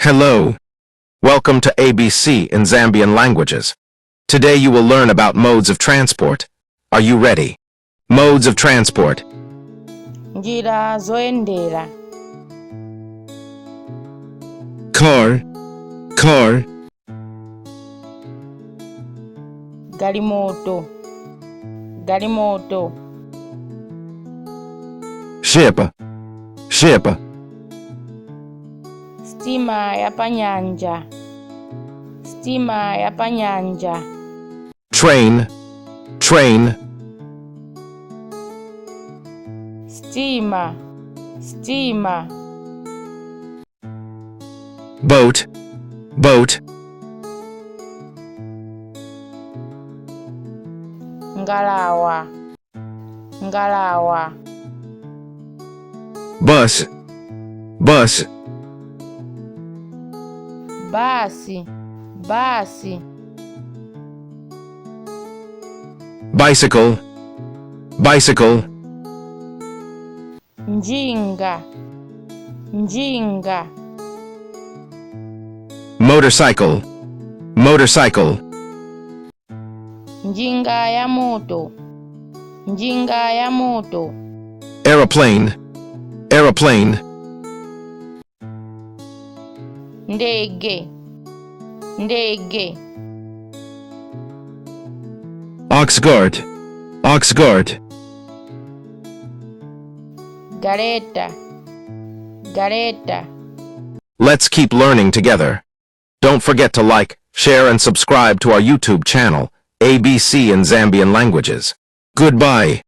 Hello. Welcome to ABC in Zambian languages. Today you will learn about modes of transport. Are you ready? Modes of transport. Njira zoendera. Car. Galimoto. Ship. Stima ya panyanja. Train. Stima. Boat. Ngalawa. Bus. Basi. Bicycle. Njinga. Motorcycle. Njinga ya moto. Aeroplane. Ndege. Ox guard. Gareta. Let's keep learning together. Don't forget to like, share and subscribe to our YouTube channel, ABC in Zambian languages. Goodbye.